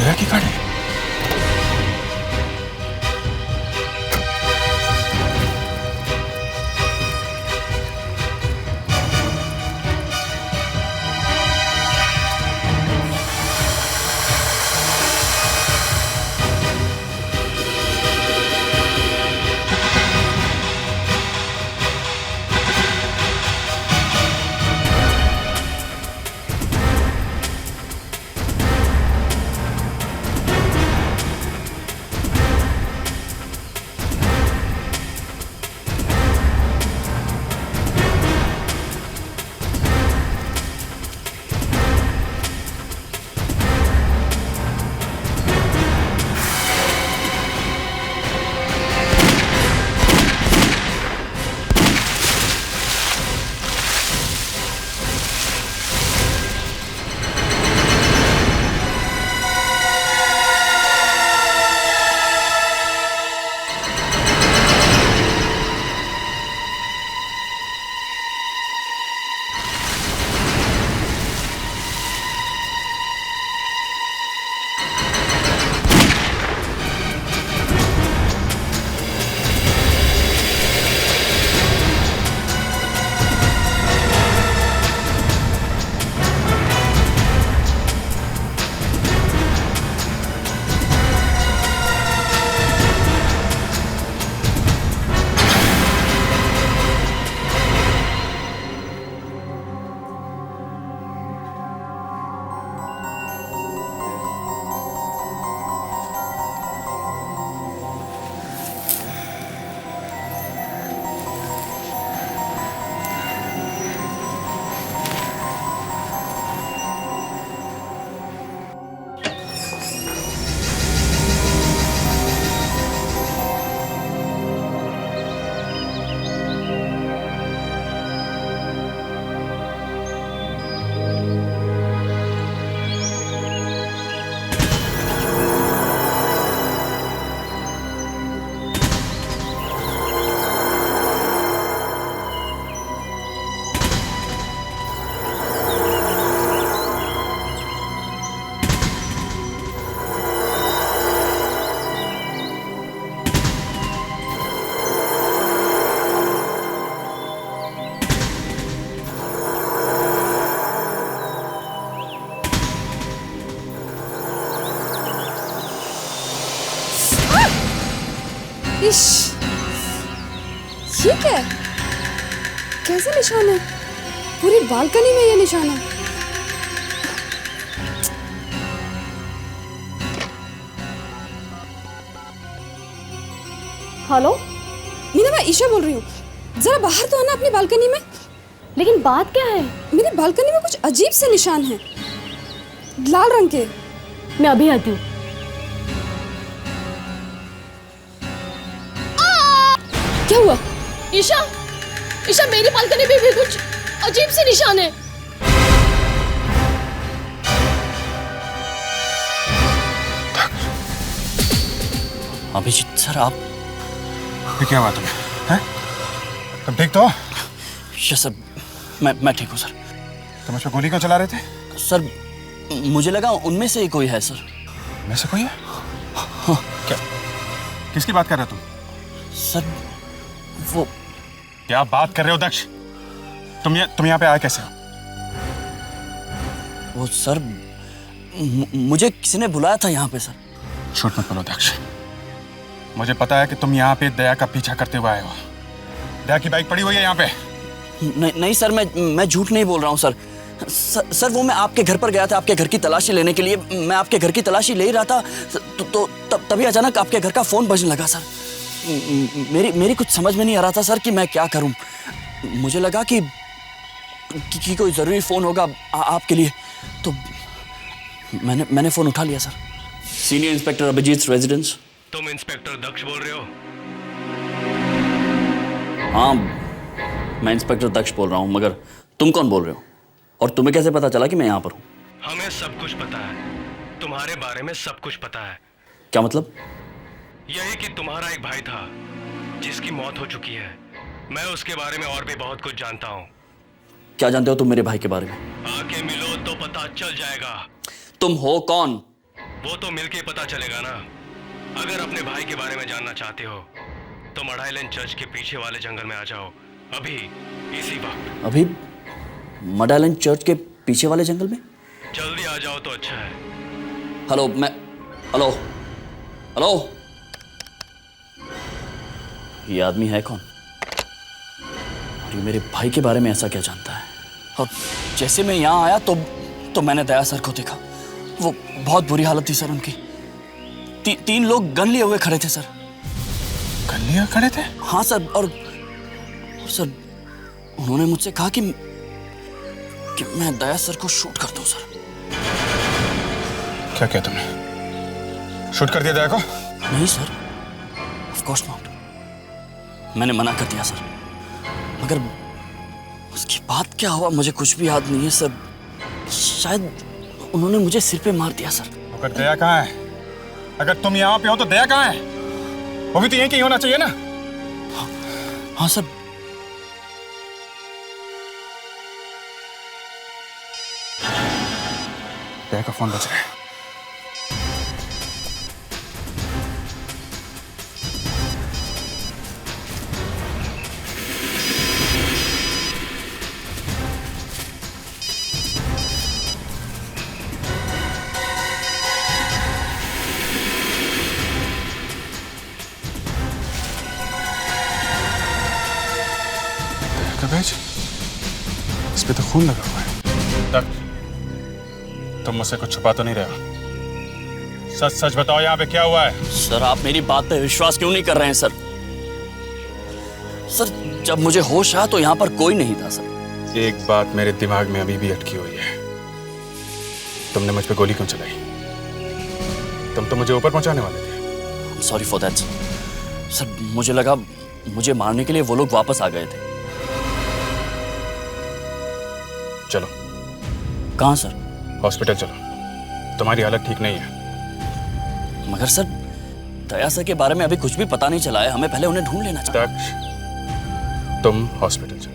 दया की गाड़ी। इश, ये क्या है? कैसे निशान है? पूरी बालकनी में ये निशान है। हेलो मीना, मैं ईशा बोल रही हूँ। जरा बाहर तो आना अपनी बालकनी में। लेकिन बात क्या है? मेरी बालकनी में कुछ अजीब से निशान हैं, लाल रंग के। मैं अभी आती हूँ। क्या हुआ? ईशा, ईशा मेरी बालकनी में भी कुछ अजीब से निशान है। अभिजीत सर, आप ये क्या बात है? हैं? तुम ठीक तो? यस सर, मैं ठीक हूँ सर। तुम उस पर गोली क्यों चला रहे थे? सर, मुझे लगा उनमें से ही कोई है सर। में से कोई है? हाँ। क्या? किसकी बात कर रहे हो तुम? सर, वो क्या बात कर रहे हो दक्ष? तुम यहाँ पे आए कैसे? वो सर, मुझे किसी ने बुलाया था यहाँ पे सर। झूठ मत बोलो दक्ष। मुझे पता है कि तुम यहाँ पे दया का पीछा करते हुए आए हो। दया की बाइक पड़ी हुई है यहाँ पे। नहीं सर, मैं झूठ नहीं बोल रहा हूँ सर। सर, वो मैं आपके घर पर गया था आपके घर की तलाशी लेने के लिए। मैं आपके घर की तलाशी ले ही रहा था तो तभी अचानक आपके घर का फोन बजने लगा सर। मेरी कुछ समझ में नहीं आ रहा था सर कि मैं क्या करूं। मुझे लगा कि कोई जरूरी फोन होगा आपके लिए, तो मैंने फोन उठा लिया sir. Senior inspector Abhijeet residence. तुम इंस्पेक्टर दक्ष बोल रहे हो? हाँ, मैं इंस्पेक्टर दक्ष बोल रहा हूँ, मगर तुम कौन बोल रहे हो और तुम्हें कैसे पता चला कि मैं यहाँ पर हूँ? हमें सब कुछ पता है, तुम्हारे बारे में सब कुछ पता है। क्या मतलब? यही कि तुम्हारा एक भाई था जिसकी मौत हो चुकी है। मैं उसके बारे में और भी बहुत कुछ जानता हूँ। क्या जानते हो तुम मेरे भाई के बारे में? आके मिलो तो पता चल जाएगा। तुम हो कौन? वो तो मिलके पता चलेगा ना। अगर अपने भाई के बारे में जानना चाहते हो तो मडाइलन चर्च के पीछे वाले जंगल में आ जाओ, अभी इसी वक्त। अभी मडाइलन चर्च के पीछे वाले जंगल में? जल्दी आ जाओ तो अच्छा है। हेलो, हेलो हेलो, ये आदमी है कौन और ये मेरे भाई के बारे में ऐसा क्या जानता है? और जैसे मैं यहाँ आया तो मैंने दया सर को देखा। वो बहुत बुरी हालत थी सर उनकी। तीन लोग गन लिए हुए खड़े थे सर। गन लिए खड़े थे? हाँ सर। और सर उन्होंने मुझसे कहा कि मैं दया सर को शूट कर दूं सर। क्या किया तुमने? शूट कर दिया दया को? नहीं सर, ऑफ कोर्स नॉट। मैंने मना कर दिया सर, मगर उसके बाद क्या हुआ मुझे कुछ भी याद नहीं है सर। शायद उन्होंने मुझे सिर पे मार दिया सर। अगर दया कहाँ है? अगर तुम यहाँ पे हो तो दया कहाँ है? वो भी तो यहीं कहीं होना चाहिए ना। हाँ सर। दया का फोन बज रहा है। इस पे तो खून लगा हुआ है। तुम मुझसे कुछ छुपा तो नहीं रहे हो? सच सच बताओ, यहाँ पे क्या हुआ है? सर आप मेरी बात पे विश्वास क्यों नहीं कर रहे हैं सर? सर जब मुझे होश आया तो यहाँ पर कोई नहीं था सर। एक बात मेरे दिमाग में अभी भी अटकी हुई है। तुमने मुझ पे गोली क्यों चलाई? तुम तो मुझे ऊपर पहुंचाने वाले थे। Sorry for that sir. मुझे लगा मुझे मारने के लिए वो लोग वापस आ गए थे। चलो। कहाँ सर? हॉस्पिटल चलो, तुम्हारी हालत ठीक नहीं है। मगर सर दया सर के बारे में अभी कुछ भी पता नहीं चला है, हमें पहले उन्हें ढूंढ लेना चाहिए। दक्ष, तुम हॉस्पिटल चलो।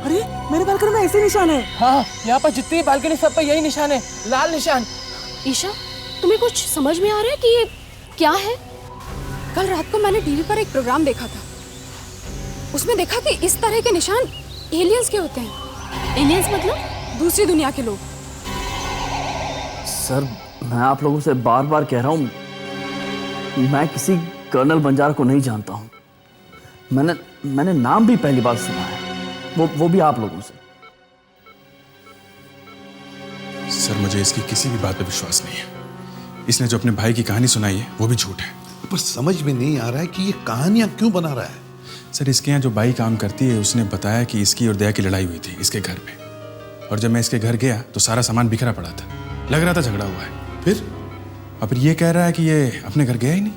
अरे मेरे बालकनी में ऐसे निशान है। हाँ, यहाँ पर जितनी बालकनी सब पर यही निशान है, लाल निशान। ईशा, तुम्हें कुछ समझ में आ रहा है कि ये क्या है? कल रात को मैंने टीवी पर एक प्रोग्राम देखा था। उसमें देखा कि इस तरह के निशान एलियंस के होते हैं। एलियंस मतलब दूसरी दुनिया के लोग। सर मैं आप लोगों से बार बार कह रहा हूँ, मैं किसी कर्नल बंजारा को नहीं जानता हूँ। मैंने नाम भी पहली बार सुना है, वो भी आप लोगों से। सर मुझे इसकी किसी भी बात पे विश्वास नहीं है। इसने जो अपने भाई की कहानी सुनाई है वो भी झूठ है। पर समझ में नहीं आ रहा है कि ये कहानियां क्यों बना रहा है। सर इसके यहाँ जो बाई काम करती है उसने बताया कि इसकी और दया की लड़ाई हुई थी इसके घर पे। और जब मैं इसके घर गया तो सारा सामान बिखरा पड़ा था, लग रहा था झगड़ा हुआ है। फिर और फिर ये कह रहा है कि ये अपने घर गया ही नहीं,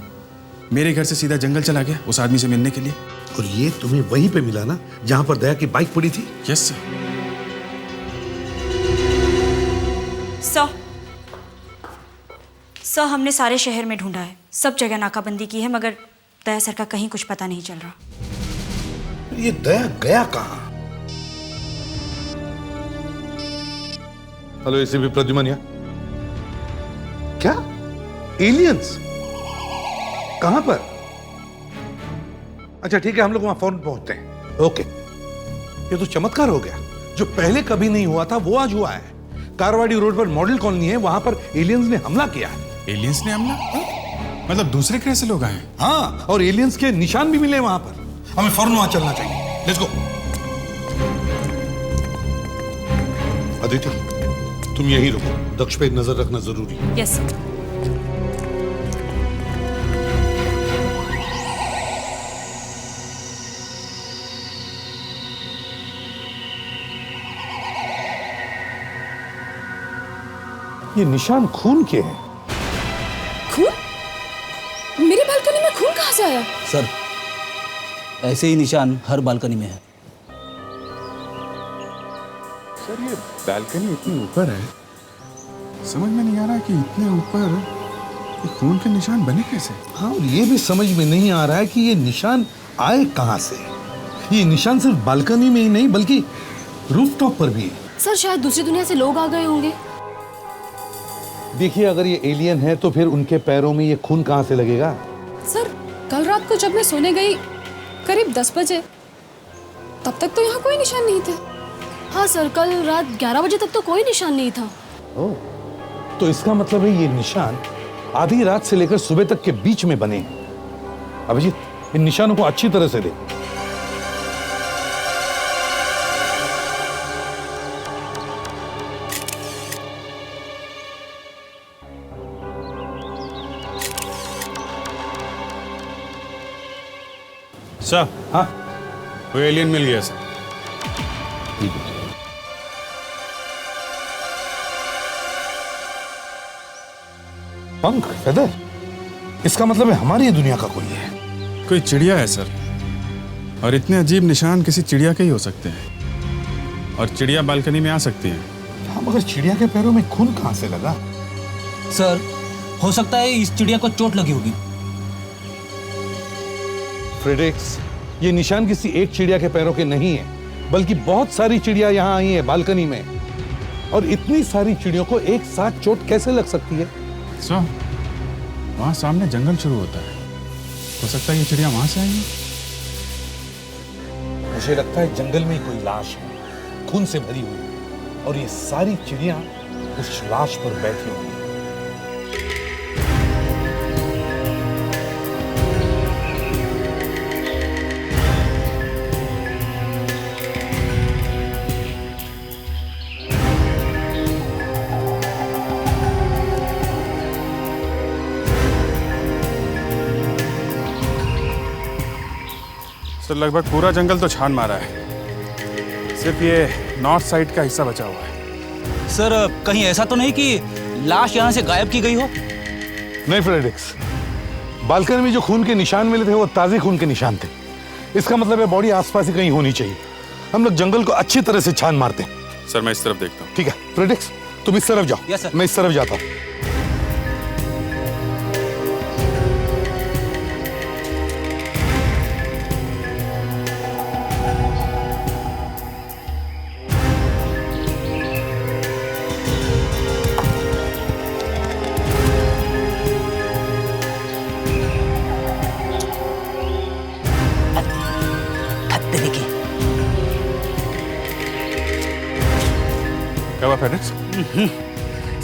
मेरे घर से सीधा जंगल चला गया उस आदमी से मिलने के लिए। और ये तुम्हें वहीं पे मिला ना जहां पर दया की बाइक पड़ी थी? Yes sir. सर हमने सारे शहर में ढूंढा है, सब जगह नाकाबंदी की है, मगर दया सर का कहीं कुछ पता नहीं चल रहा। ये दया गया कहां? हेलो एसीपी प्रद्युमन यहाँ। क्या एलियंस? कहां पर? अच्छा ठीक है, हम लोग वहां फौरन पहुंचते हैं। ओके। ये तो चमत्कार हो गया, जो पहले कभी नहीं हुआ था वो आज हुआ है। कारवाड़ी रोड पर मॉडल कॉलोनी है, वहां पर एलियंस ने हमला किया है। एलियंस ने हमला? मतलब दूसरे ग्रह से लोग आए? हाँ, और एलियंस के निशान भी मिले वहां पर। हमें फौरन वहां चलना चाहिए। Let's go. अदिति तुम यहीं रुको, दक्ष पे नजर रखना जरूरी है। Yes sir. ये निशान खून के हैं। खून? मेरी बालकनी में खून कहाँ से आया? सर ऐसे ही निशान हर बालकनी में है। सर ये बालकनी इतनी ऊपर है, समझ में नहीं आ रहा कि इतने ऊपर ये खून के निशान बने कैसे। हाँ, और ये भी समझ में नहीं आ रहा है कि ये निशान आए कहां से। ये निशान सिर्फ बालकनी में ही नहीं बल्कि रूफटॉप पर भी है। सर शायद दूसरी दुनिया से लोग आ गए होंगे। देखिए, अगर ये एलियन है तो फिर उनके पैरों में ये खून कहाँ से लगेगा? सर, कल रात को जब मैं सोने गई करीब 10 बजे, तब तक तो यहाँ कोई निशान नहीं थे। हाँ सर, कल रात 11 बजे तक तो कोई निशान नहीं था। ओह, तो इसका मतलब है ये निशान आधी रात से लेकर सुबह तक के बीच में बने हैं। अभिजीत, इन निशानों को अच्छी तरह से देख। सर, हाँ, वो एलियन मिल गया सर। ठीक है। पंख, फेदर, इसका मतलब है हमारी दुनिया का कोई है। कोई चिड़िया है सर, और इतने अजीब निशान किसी चिड़िया के ही हो सकते हैं, और चिड़िया बालकनी में आ सकती है। हाँ, मगर चिड़िया के पैरों में खून कहाँ से लगा? सर, हो सकता है इस चिड़िया को चोट लगी होगी। फ्रेडेक्स, ये निशान किसी एक चिड़िया के पैरों के नहीं है, बल्कि बहुत सारी चिड़िया यहाँ आई है बालकनी में, और इतनी सारी चिड़ियों को एक साथ चोट कैसे लग सकती है? सर, वहाँ सामने जंगल शुरू होता है, हो सकता है ये चिड़िया वहां से आई है। मुझे लगता है जंगल में कोई लाश है, खून से भरी हुई, और ये सारी चिड़िया उस लाश पर बैठी हुई। सर, लगभग पूरा जंगल तो छान मारा है, सिर्फ ये नॉर्थ साइड का हिस्सा बचा हुआ है। सर, कहीं ऐसा तो नहीं कि लाश यहाँ से गायब की गई हो? नहीं फ्रेडेक्स, बालकनी में जो खून के निशान मिले थे वो ताजे खून के निशान थे। इसका मतलब है बॉडी आसपास ही कहीं होनी चाहिए। हम लोग जंगल को अच्छी तरह से छान मारते हैं। सर, मैं इस तरफ देखता हूँ। ठीक है फ्रेडेक्स, तुम इस तरफ जाओ। Yes sir. मैं इस तरफ जाता हूँ। क्या हुआ फेडेक्स?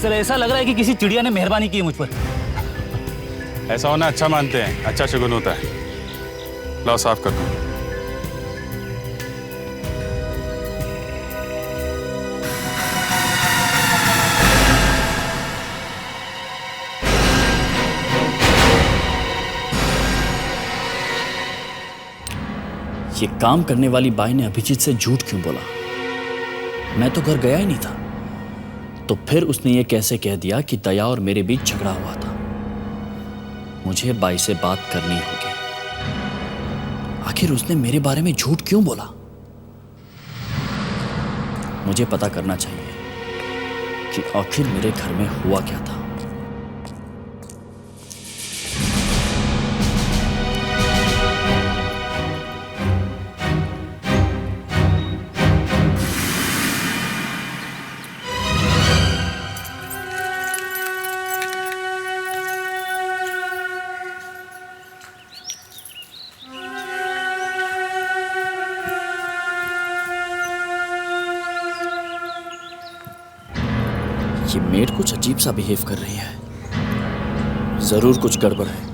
सर, ऐसा लग रहा है कि किसी चिड़िया ने मेहरबानी की है मुझ पर। ऐसा होना अच्छा मानते हैं, अच्छा शगुन होता है। लाओ साफ कर दो। ये काम करने वाली बाई ने अभिजीत से झूठ क्यों बोला? मैं तो घर गया ही नहीं था, तो फिर उसने ये कैसे कह दिया कि दया और मेरे बीच झगड़ा हुआ था? मुझे बाई से बात करनी होगी। आखिर उसने मेरे बारे में झूठ क्यों बोला? मुझे पता करना चाहिए कि आखिर मेरे घर में हुआ क्या था। ये मेड कुछ अजीब सा बिहेव कर रही है, जरूर कुछ गड़बड़ है।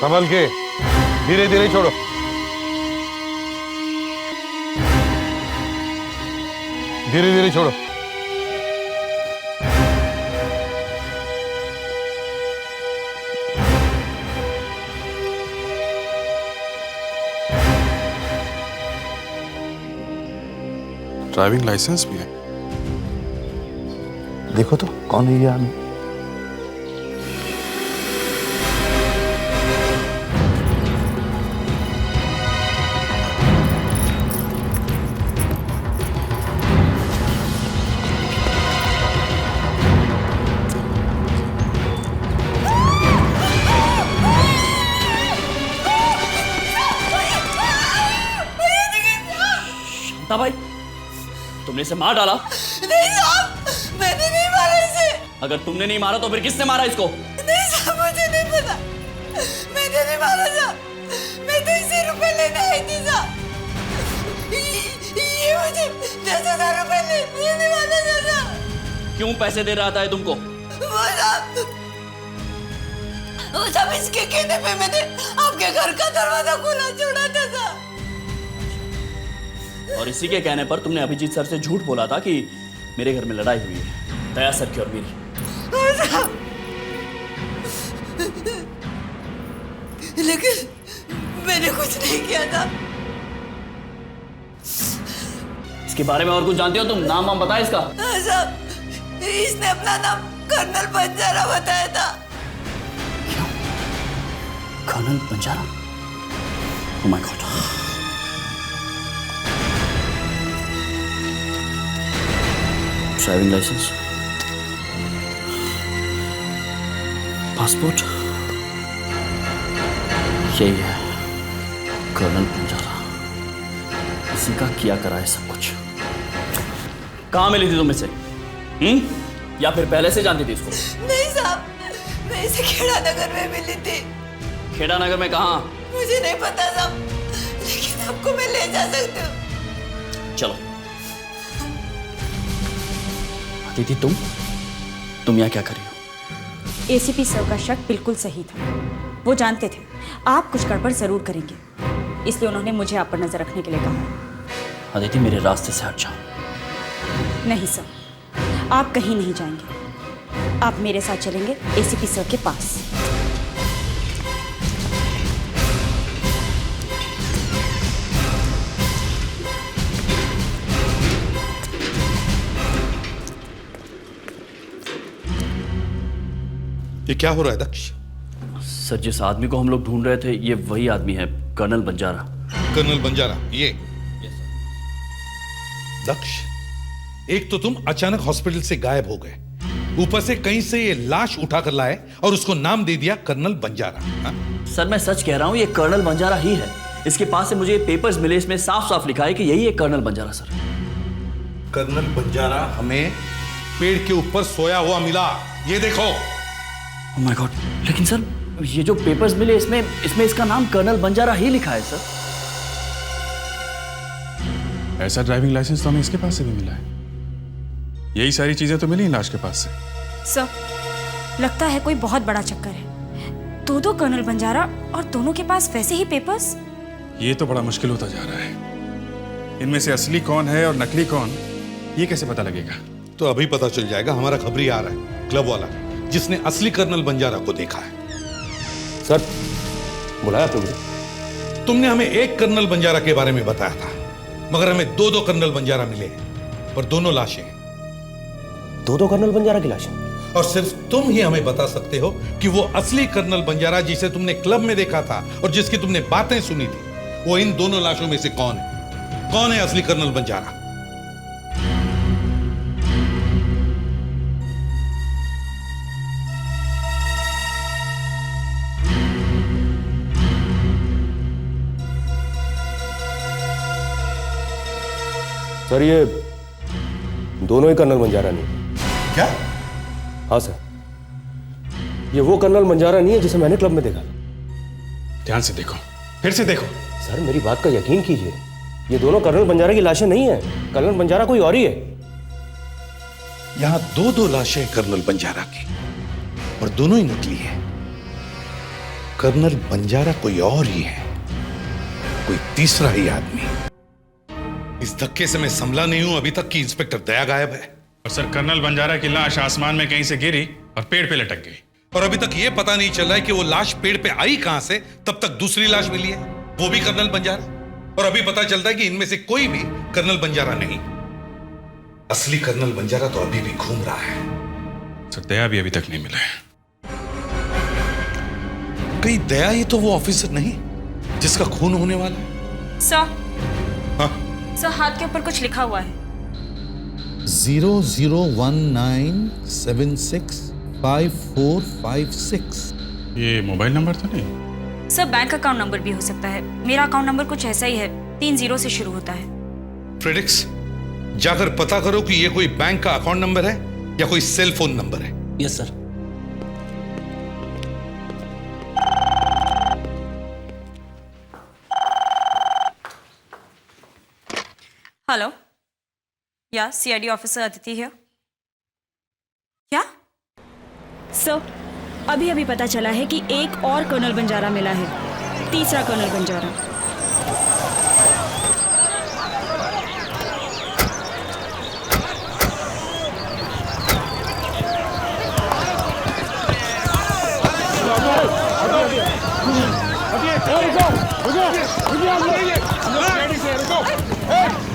संभल के, धीरे धीरे छोड़ो। धीरे धीरे छोड़ो। ड्राइविंग लाइसेंस भी है। देखो तो कौन है ये आदमी। तुमने इसे मार डाला? नहीं साहब, मैंने नहीं मारा इसे। अगर तुमने नहीं मारा तो फिर किसने मारा इसको? नहीं साहब, मुझे नहीं पता, मैंने नहीं मारा साहब, मैं तो इसे रुपए लेने आई थी साहब। ये मुझे 10,000 रुपए लेने वाला था साहब। क्यों पैसे दे रहा था ये तुमको? वो सब इसके कहने पे मैंने आपके घर का दरवाजा खुला छोड़ा था साहब। और इसी के कहने पर तुमने अभिजीत सर से झूठ बोला था कि मेरे घर में लड़ाई हुई है दया सर की और मेरी। लेकिन मैंने कुछ नहीं किया था। इसके बारे में और कुछ जानते हो तुम? नाम वाम बताया इसका? साहब, इसने अपना नाम कर्नल बंजारा बताया था। Colonel Banjara? Oh my God. Driving licence, passport, यही है कर्नल बंजारा। इसी का किया करा है सब कुछ। कहाँ मिली थी तुम इसे? या फिर पहले से जानती थी इसको? नहीं साहब, मैं इसे खेड़ा नगर में मिली थी। खेड़ा नगर में कहाँ? मुझे नहीं पता साहब, लेकिन आपको मैं ले जा सकती हूँ। चलो। अदिति, तुम यहाँ क्या कर रही हो? एसीपी सर का शक बिल्कुल सही था। वो जानते थे आप कुछ गड़बड़ जरूर करेंगे, इसलिए उन्होंने मुझे आप पर नजर रखने के लिए कहा। अदिति, मेरे रास्ते से हट जाओ। नहीं सर, आप कहीं नहीं जाएंगे। आप मेरे साथ चलेंगे एसीपी सर के पास। ये क्या हो रहा है दक्ष? सर, जिस आदमी को हम लोग ढूंढ रहे थे ये वही आदमी है, कर्नल बंजारा। कर्नल बंजारा, ये दक्ष, एक तो तुम अचानक हॉस्पिटल से गायब हो गए, ऊपर से कहीं से ये लाश उठाकर लाए और उसको नाम दे दिया कर्नल बंजारा। हा? सर, मैं सच कह रहा हूं, ये कर्नल बंजारा ही है। इसके पास से मुझे पेपर्स मिले, इसमें साफ साफ लिखा है कि यही है colonel Banjara. Sir, colonel Banjara हमें पेड़ के ऊपर सोया हुआ मिला, ये देखो। ओह माय गॉड, लेकिन सर ये जो पेपर्स मिले इसमें इसका नाम कर्नल बंजारा ही लिखा है। सर, ऐसा ड्राइविंग लाइसेंस तो हमें इसके पास से भी मिला है। यही सारी चीजें तो मिली लाश के पास से। सर, लगता है कोई बहुत बड़ा चक्कर है। दो कर्नल बंजारा और दोनों के पास वैसे ही पेपर्स। ये तो बड़ा मुश्किल होता जा रहा है। इनमें से असली कौन है और नकली कौन, ये कैसे पता लगेगा? तो अभी पता चल जाएगा। हमारा खबरी आ रहा है, क्लब वाला, जिसने असली कर्नल बंजारा को देखा है। सर, बुलाया तुमने? तुमने हमें एक कर्नल बंजारा के बारे में बताया था, मगर हमें दो कर्नल बंजारा मिले, पर दोनों लाशें। दो कर्नल बंजारा की लाशें? और सिर्फ तुम ही हमें बता सकते हो कि वो असली कर्नल बंजारा जिसे तुमने क्लब में देखा था और जिसकी तुमने बातें सुनी थी, वो इन दोनों लाशों में से कौन है? कौन है असली कर्नल बंजारा? सर, ये दोनों ही कर्नल बंजारा नहीं। क्या? हाँ सर, ये वो कर्नल बंजारा नहीं है जिसे मैंने क्लब में देखा था। ध्यान से देखो, फिर से देखो। सर, मेरी बात का यकीन कीजिए, ये दोनों कर्नल बंजारा की लाशें नहीं है। कर्नल बंजारा कोई और ही है। यहां दो लाशें कर्नल बंजारा की, और दोनों ही नकली है। कर्नल बंजारा कोई और ही है, कोई तीसरा ही आदमी। इस धक्के से मैं संभला नहीं हूं अभी तक कि इंस्पेक्टर दया गायब है। और सर, कर्नल बंजारा की लाश आसमान में कहीं से गिरी और पेड़ पे लटक गई। और अभी तक यह पता नहीं चल रहा है कि वो लाश पेड़ पे आई कहां से। तब तक दूसरी लाश मिली है, वो भी कर्नल बंजारा। और अभी पता चलता है कि इनमें से कोई भी कर्नल बंजारा नहीं। असली कर्नल बंजारा तो अभी भी घूम रहा है। सर, दया भी अभी तक नहीं मिला है। कहीं दया ही तो वो ऑफिसर नहीं जिसका खून होने वाला है? सर, हाँ? सर, हाथ के ऊपर कुछ लिखा हुआ है। 0019765456। ये मोबाइल नंबर तो नहीं? सर, बैंक अकाउंट नंबर भी हो सकता है। मेरा अकाउंट नंबर कुछ ऐसा ही है, 3 0 से शुरू होता है। फ्रेडिक्स, जाकर पता करो कि ये कोई बैंक का अकाउंट नंबर है या कोई सेल फोन नंबर है। Yes sir. हेलो, या सीआईडी ऑफिसर अदिति है क्या? सर, अभी अभी पता चला है कि एक और कर्नल बंजारा मिला है, तीसरा कर्नल बंजारा।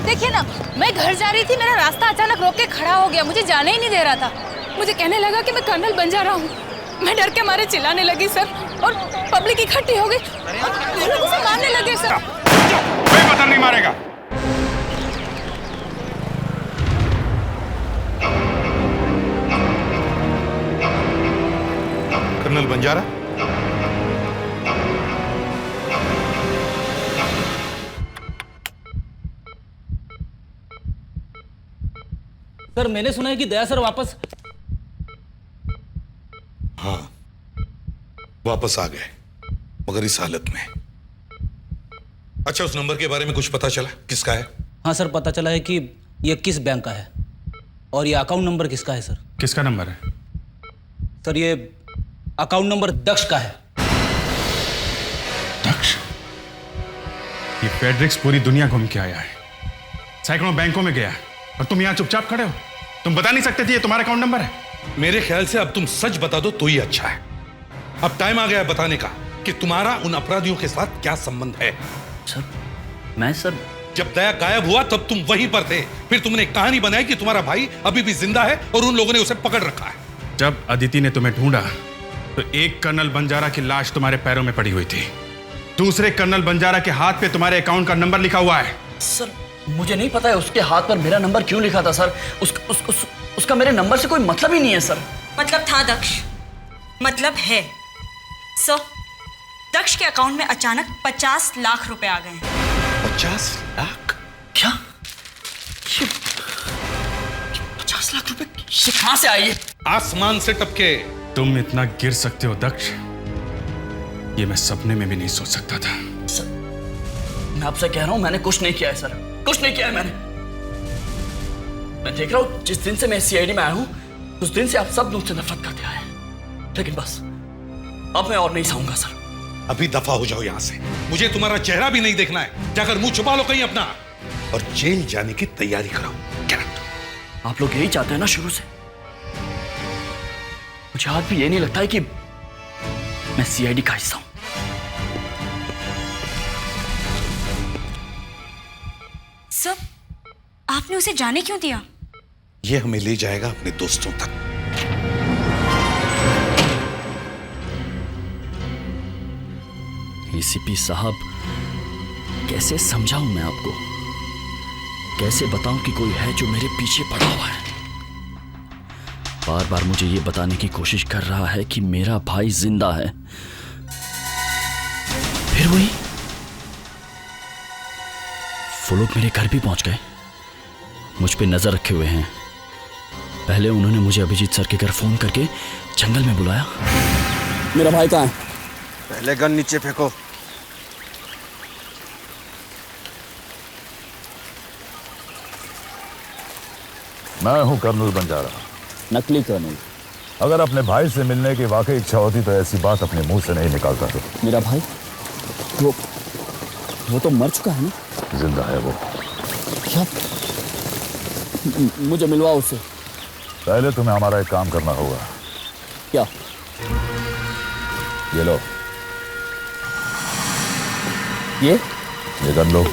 देखिए ना, मैं घर जा रही थी, मेरा रास्ता अचानक रोक के खड़ा हो गया, मुझे जाने ही नहीं दे रहा था। मुझे कहने लगा कि मैं कर्नल बंजारा हूँ। मैं डर के मारे चिल्लाने लगी सर, और पब्लिक इकट्ठी हो गई और लोग उसे मारने लगे सर। कोई पत्थर नहीं मारेगा। कर्नल बंजारा, सर मैंने सुना है कि दया सर वापस। हाँ, वापस आ गए, मगर इस हालत में। अच्छा, उस नंबर के बारे में कुछ पता चला? किसका है? हाँ सर, पता चला है कि ये किस बैंक का है और ये अकाउंट नंबर किसका है सर। किसका नंबर है? सर ये अकाउंट नंबर दक्ष का है। दक्ष? ये फेडरिक्स पूरी दुनिया घूम के आया है, सैकड़ों बैंकों में गया, और तुम यहां चुपचाप खड़े हो। तुम बता नहीं सकते थे ये तुम्हारा अकाउंट नंबर है? मेरे ख्याल से अब तुम सच बता दो तो ही अच्छा है। अब टाइम आ गया है बताने का कि तुम्हारा उन अपराधियों के साथ क्या संबंध है। सर जब दया गायब हुआ तब तुम वहीं पर थे, फिर तुमने एक कहानी बनाई कि तुम्हारा भाई अभी भी जिंदा है और उन लोगों ने उसे पकड़ रखा है। जब अदिति ने तुम्हें ढूंढा तो एक कर्नल बंजारा की लाश तुम्हारे पैरों में पड़ी हुई थी, दूसरे कर्नल बंजारा के हाथ पे तुम्हारे अकाउंट का नंबर लिखा हुआ है। सर मुझे नहीं पता है उसके हाथ पर मेरा नंबर क्यों लिखा था सर। उसका मेरे नंबर से कोई मतलब ही नहीं है सर। मतलब था दक्ष, मतलब है। सर, दक्ष के अकाउंट में अचानक 50 लाख रुपए आ गए हैं। 50 लाख? क्या? 50 लाख रुपए कहां से आए? आसमान से टपके। तुम इतना गिर सकते हो दक्ष, ये मैं सपने में भी नहीं सोच सकता था। सर, मैं आपसे कह रहा हूं मैंने कुछ नहीं किया है सर, कुछ नहीं किया है मैंने। मैं देख रहा हूं जिस दिन से मैं सीआईडी में आया हूं उस दिन से आप सब मुझसे नफरत करते आए, लेकिन बस अब मैं और नहीं सहूंगा सर। अभी दफा हो जाओ यहां से, मुझे तुम्हारा चेहरा भी नहीं देखना है। जाकर मुंह छुपा लो कहीं अपना और जेल जाने की तैयारी करो। क्या आप लोग यही चाहते हैं ना शुरू से? मुझे आज भी ये नहीं लगता है कि मैं सीआईडी का हिस्सा हूं। सर, आपने उसे जाने क्यों दिया? ये हमें ले जाएगा अपने दोस्तों तक। एसीपी साहब, कैसे समझाऊं मैं आपको, कैसे बताऊं कि कोई है जो मेरे पीछे पड़ा हुआ है। बार बार मुझे ये बताने की कोशिश कर रहा है कि मेरा भाई जिंदा है, फिर वो लोग मेरे घर भी पहुंच गए, मुझ पे नजर रखे हुए हैं। पहले उन्होंने मुझे अभिजीत सर के घर फोन करके जंगल में बुलाया। मेरा भाई कहाँ है? पहले गन नीचे फेंको। मैं हूं कर्नल बंजारा। नकली कर्नल। अगर अपने भाई से मिलने की वाकई इच्छा होती तो ऐसी बात अपने मुंह से नहीं निकालता तो। मेरा भाई वो तो मर चुका है ना? जिंदा है वो। क्या? मुझे मिलवाओ उससे। पहले तुम्हें हमारा एक काम करना होगा। क्या? ये लो, ये गन लो,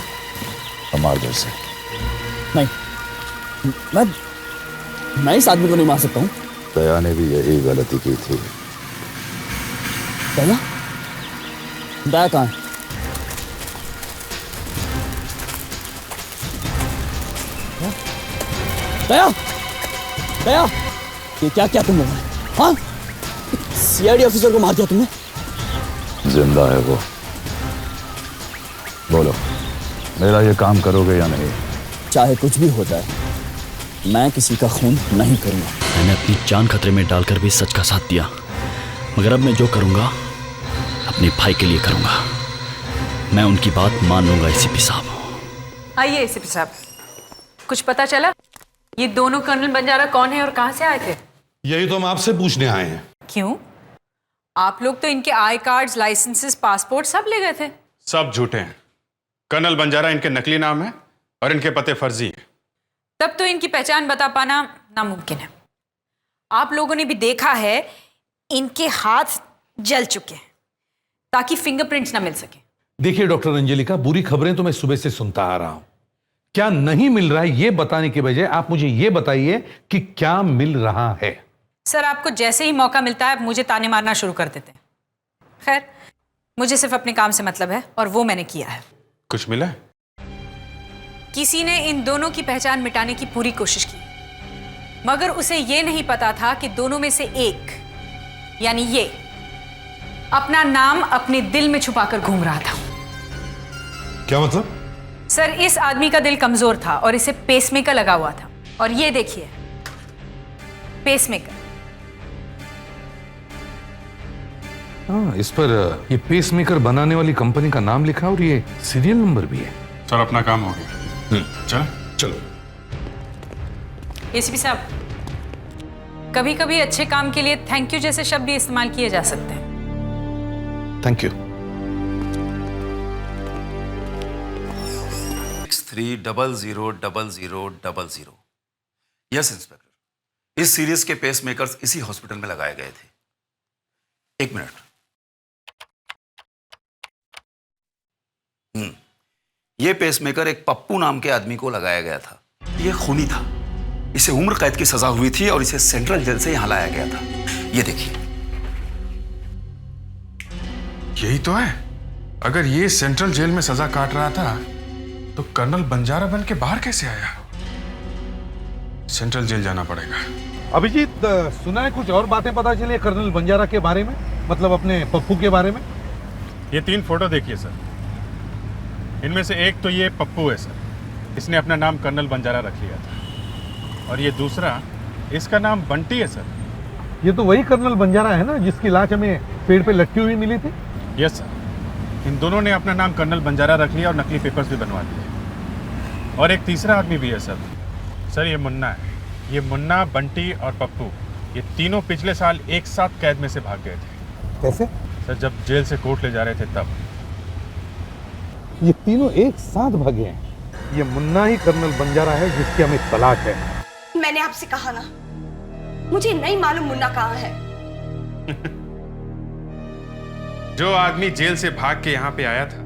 हमारे घर से। नहीं, मैं इस आदमी को नहीं मार सकता हूँ। दया ने भी यही गलती की थी। दया? दया कहाँ है? दया, दया, ये क्या क्या तुम लोगों ने? हाँ, सीआईडी ऑफिसर को मार दिया तुमने? जिंदा है वो। बोलो, मेरा ये काम करोगे या नहीं? चाहे कुछ भी हो जाए, मैं किसी का खून नहीं करूंगा। मैंने अपनी जान खतरे में डालकर भी सच का साथ दिया, मगर अब मैं जो करूंगा अपने भाई के लिए करूंगा। मैं उनकी बात मान लूंगा। एसीपी साहब आइए एसीपी साहब, कुछ पता चला ये दोनों कर्नल बंजारा कौन है और कहां से आए थे? यही तो हम आपसे पूछने आए हैं। क्यों? आप लोग तो इनके आई कार्ड्स, लाइसेंसेस, पासपोर्ट सब ले गए थे। सब झूठे हैं। कर्नल बंजारा इनके नकली नाम है और इनके पते फर्जी हैं। तब तो इनकी पहचान बता पाना नामुमकिन है। आप लोगों ने भी देखा है इनके हाथ जल चुके हैं ताकि फिंगरप्रिंट्स ना मिल सके। देखिए डॉक्टर अंजलिका, बुरी खबरें तो मैं सुबह से सुनता आ रहा हूं। क्या नहीं मिल रहा है ये बताने के बजाय आप मुझे ये बताइए कि क्या मिल रहा है। सर, आपको जैसे ही मौका मिलता है मुझे ताने मारना शुरू कर देते हैं। खैर, मुझे सिर्फ अपने काम से मतलब है और वो मैंने किया है। कुछ मिला है? किसी ने इन दोनों की पहचान मिटाने की पूरी कोशिश की, मगर उसे ये नहीं पता था कि दोनों में से एक, यानी ये, अपना नाम अपने दिल में छुपाकर घूम रहा था। क्या मतलब? सर, इस आदमी का दिल कमजोर था और इसे पेसमेकर लगा हुआ था। और ये देखिए, पेसमेकर। हाँ, इस पर ये पेसमेकर बनाने वाली कंपनी का नाम लिखा और ये सीरियल नंबर भी है। सर, अपना काम हो गया। चलो। एसीपी साहब, कभी कभी अच्छे काम के लिए थैंक यू जैसे शब्द भी इस्तेमाल किए जा सकते हैं। Thank you. 63000000। यस इंस्पेक्टर, इस सीरीज के पेस मेकर्स इसी हॉस्पिटल में लगाए गए थे। एक मिनट। यह पेसमेकर एक पप्पू नाम के आदमी को लगाया गया था। यह खूनी था, इसे उम्र कैद की सजा हुई थी और इसे सेंट्रल जेल से यहां लाया गया था। यह देखिए। यही तो है। अगर ये सेंट्रल जेल में सजा काट रहा था तो कर्नल बंजारा बन के बाहर कैसे आया? सेंट्रल जेल जाना पड़ेगा। अभिजीत, सुना है कुछ और बातें पता चली कर्नल बंजारा के बारे में, मतलब अपने पप्पू के बारे में? ये 3 फोटो देखिए सर। इनमें से एक तो ये पप्पू है सर, इसने अपना नाम कर्नल बंजारा रख लिया था। और ये दूसरा, इसका नाम बंटी है सर। ये तो वही कर्नल बंजारा है ना जिसकी लाश हमें पेड़ पे लटकी हुई मिली थी? यस सर, इन दोनों ने अपना नाम कर्नल बंजारा रख लिया और नकली पेपर्स भी बनवा दिए। और एक तीसरा आदमी भी है सर। सर, ये मुन्ना है। ये मुन्ना, बंटी और पप्पू, ये तीनों पिछले साल एक साथ कैद में से भाग गए थे। कैसे? सर, जब जेल से कोर्ट ले जा रहे थे तब। ये तीनों एक साथ भागे हैं। ये मुन्ना ही कर्नल बंजारा है जिसकी हमें तलाश है। मैंने आपसे कहा ना, मुझे नहीं मालूम मुन्ना कहाँ है। जो आदमी जेल से भाग के यहाँ पे आया था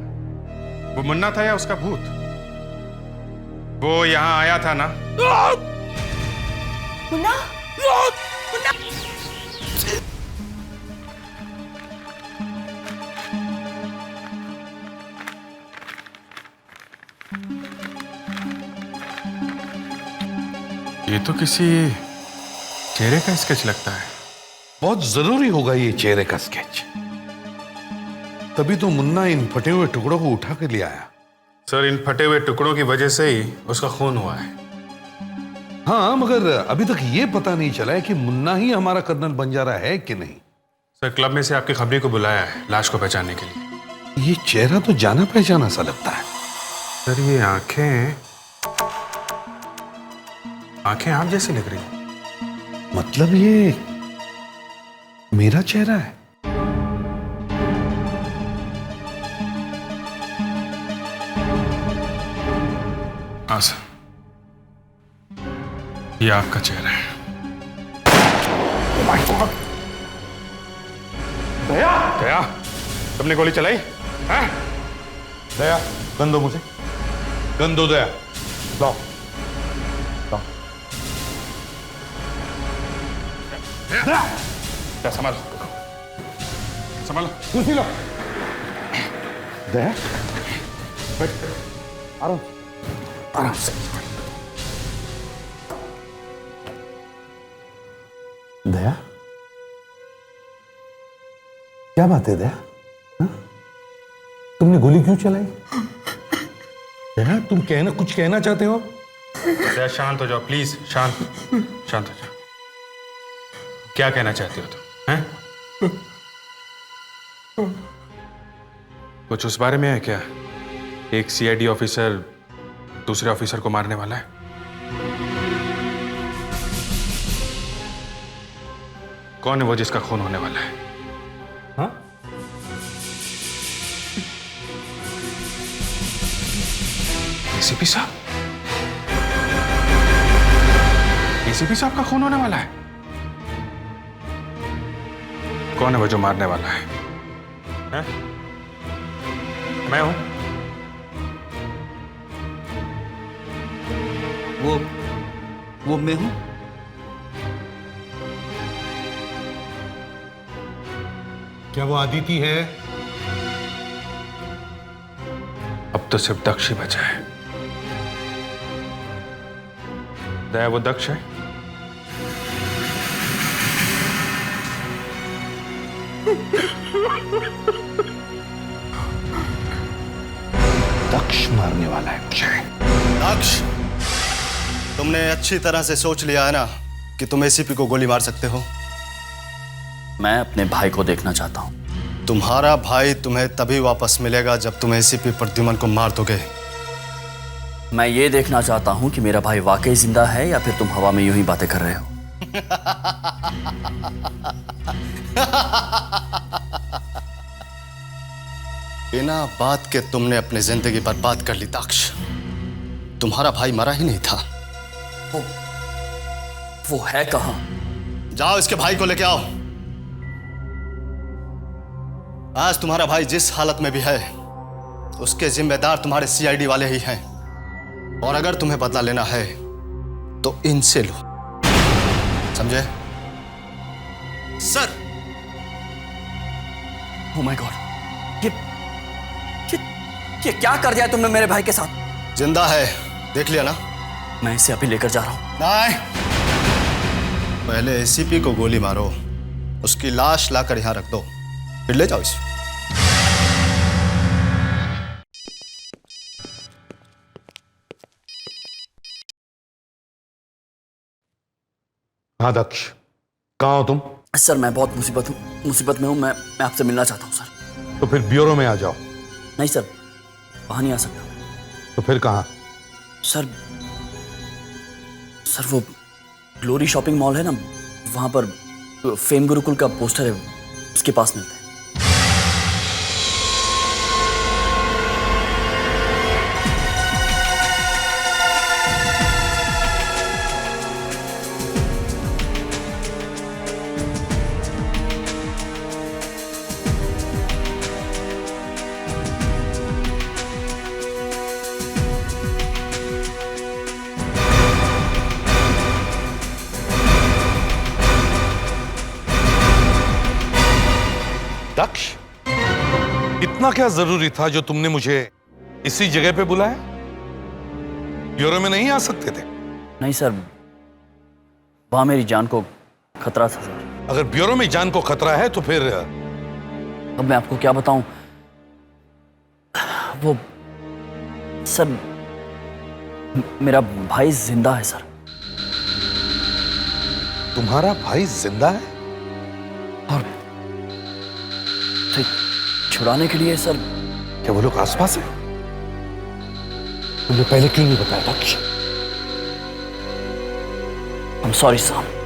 वो मुन्ना था या उसका भूत? वो यहाँ आया था ना? मुन्ना? मुन्ना? ये तो किसी चेहरे का स्केच लगता है। बहुत जरूरी होगा ये चेहरे का स्केच, तभी तो मुन्ना इन फटे हुए टुकड़ों को उठा के ले आया। सर, इन फटे हुए टुकड़ों की वजह से ही उसका खून हुआ है। हाँ, मगर अभी तक ये पता नहीं चला है कि मुन्ना ही हमारा कर्नल बंजारा है कि नहीं। सर, क्लब में से आपकी खबरी को बुलाया है लाश को पहचानने के लिए। ये चेहरा तो जाना पहचाना सा लगता है। सर, ये आंखें आप जैसी लग रही हैं। मतलब ये मेरा चेहरा है? हाँ सर, ये आपका चेहरा है। दया, दया, तुमने गोली चलाई? हाँ? दया, गन दो मुझे, गन दो दया। लो, लो। दया, संभालो, संभालो। कुर्सी लो। दया, बैठ, आराम, आराम से। दया, क्या बात है दया? हा? तुमने गोली क्यों चलाई? दया, तुम कुछ कहना चाहते हो? दया शांत हो जाओ प्लीज, शांत शांत हो जाओ। क्या कहना चाहते हो तुम, हैं? कुछ उस बारे में है क्या? एक सीआईडी ऑफिसर दूसरे ऑफिसर को मारने वाला है? कौन है वो जिसका खून होने वाला है? हाँ? एसीपी साहब? एसीपी साहब का खून होने वाला है? कौन है वो जो मारने वाला है? हैं? मैं हूं। वो मैं हूं। क्या वो अदिति है? अब तो सिर्फ दक्ष ही बचा है। दया वो दक्ष है? दक्ष मारने वाला है मुझे। दक्ष, तुमने अच्छी तरह से सोच लिया है ना कि तुम एसीपी को गोली मार सकते हो? मैं अपने भाई को देखना चाहता हूं। तुम्हारा भाई तुम्हें तभी वापस मिलेगा जब तुम एसीपी प्रद्युमन को मार दोगे। मैं ये देखना चाहता हूं कि मेरा भाई वाकई जिंदा है या फिर तुम हवा में यूं ही बातें कर रहे हो। बिना बात के तुमने अपनी जिंदगी बर्बाद कर ली दक्ष। तुम्हारा भाई मरा ही नहीं था। वो है कहां? जाओ इसके भाई को लेके आओ। आज तुम्हारा भाई जिस हालत में भी है उसके जिम्मेदार तुम्हारे सीआईडी वाले ही हैं। और अगर तुम्हें बदला लेना है तो इनसे लो, समझे? सर। ओह माय गॉड, ये क्या कर दिया तुमने मेरे भाई के साथ? जिंदा है, देख लिया ना? मैं इसे अभी लेकर जा रहा हूं। नहीं, पहले एसीपी को गोली मारो, उसकी लाश लाकर यहां रख दो, फिर ले जाओ इसे। हाँ दक्ष, कहाँ हो तुम? सर मैं बहुत मुसीबत में हूं। मैं आपसे मिलना चाहता हूं सर। तो फिर ब्यूरो में आ जाओ। नहीं सर, वहां नहीं आ सकता। तो फिर कहाँ? सर वो ग्लोरी शॉपिंग मॉल है ना, वहां पर फेम गुरुकुल का पोस्टर है, उसके पास मिलते हैं। दक्ष, इतना क्या जरूरी था जो तुमने मुझे इसी जगह पे बुलाया? ब्यूरो में नहीं आ सकते थे? नहीं सर, वहां मेरी जान को खतरा था सर। अगर ब्यूरो में जान को खतरा है तो फिर अब मैं आपको क्या बताऊं? वो सर, मेरा भाई जिंदा है सर। तुम्हारा भाई जिंदा है? और छुड़ाने के लिए सर। क्या वो लोग आसपास है? तुमने पहले क्यों नहीं बताया दक्ष? I'm sorry sir.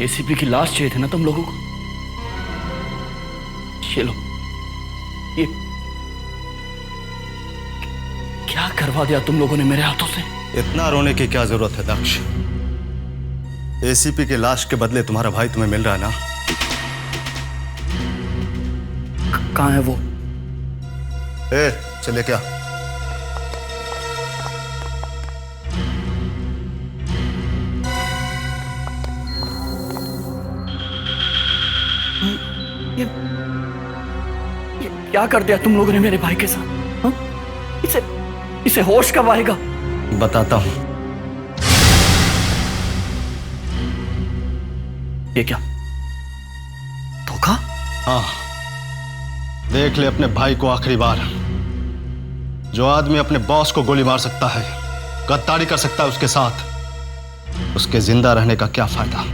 एसीपी की लाश चाहिए थी ना तुम लोगों को? ये लो, ये क्या करवा दिया तुम लोगों ने मेरे हाथों से? इतना रोने की क्या जरूरत है दक्ष? एसीपी की लाश के बदले तुम्हारा भाई तुम्हें मिल रहा है ना? कहाँ है वो? चले क्या? क्या कर दिया तुम लोगों ने मेरे भाई के साथ? हाँ? इसे होश कब आएगा? बताता हूं। ये क्या धोखा? हाँ, देख ले अपने भाई को आखिरी बार। जो आदमी अपने बॉस को गोली मार सकता है, गद्दारी कर सकता है उसके साथ, उसके जिंदा रहने का क्या फायदा?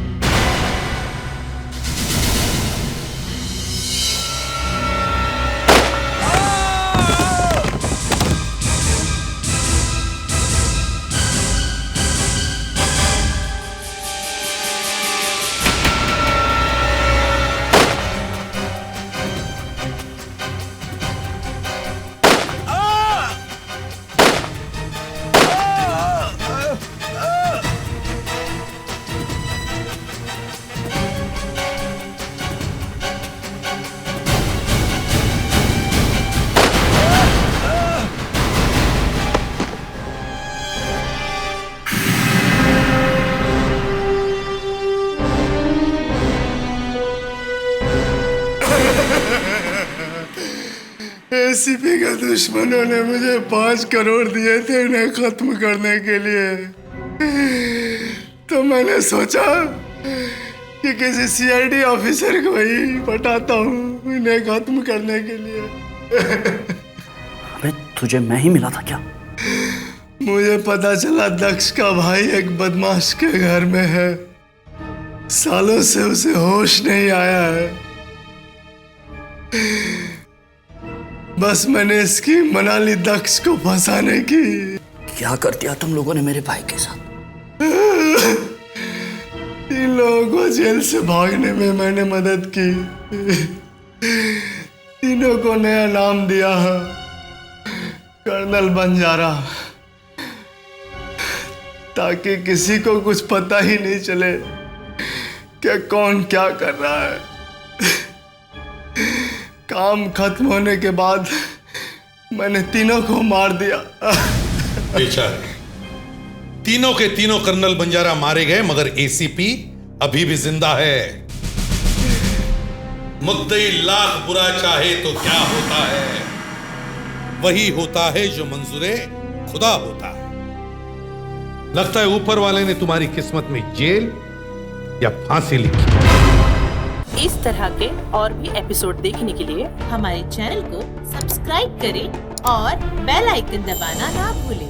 एसीपी के दुश्मनों ने मुझे 5 करोड़ दिए थे इन्हें खत्म करने के लिए। तो मैंने सोचा कि किसी सीआईडी ऑफिसर को ही पटाता हूँ इन्हें खत्म करने के लिए। अबे तुझे मैं ही मिला था क्या? मुझे पता चला दक्ष का भाई एक बदमाश के घर में है। सालों से उसे होश नहीं आया है। बस मैंने इसकी मना ली दक्ष को फंसाने की। क्या कर दिया तुम लोगों ने मेरे भाई के साथ? इन लोगों को जेल से भागने में मैंने मदद की। तीनों को नया नाम दिया है, कर्नल बंजारा, ताकि किसी को कुछ पता ही नहीं चले कि कौन क्या कर रहा है। काम खत्म होने के बाद मैंने तीनों को मार दिया। बेचारे तीनों के तीनों कर्नल बंजारा मारे गए, मगर एसीपी अभी भी जिंदा है। मुद्दई लाख बुरा चाहे तो क्या होता है, वही होता है जो मंजूरे खुदा होता है। लगता है ऊपर वाले ने तुम्हारी किस्मत में जेल या फांसी लिखी। इस तरह के और भी एपिसोड देखने के लिए हमारे चैनल को सब्सक्राइब करें और बेल आइकन दबाना ना भूलें।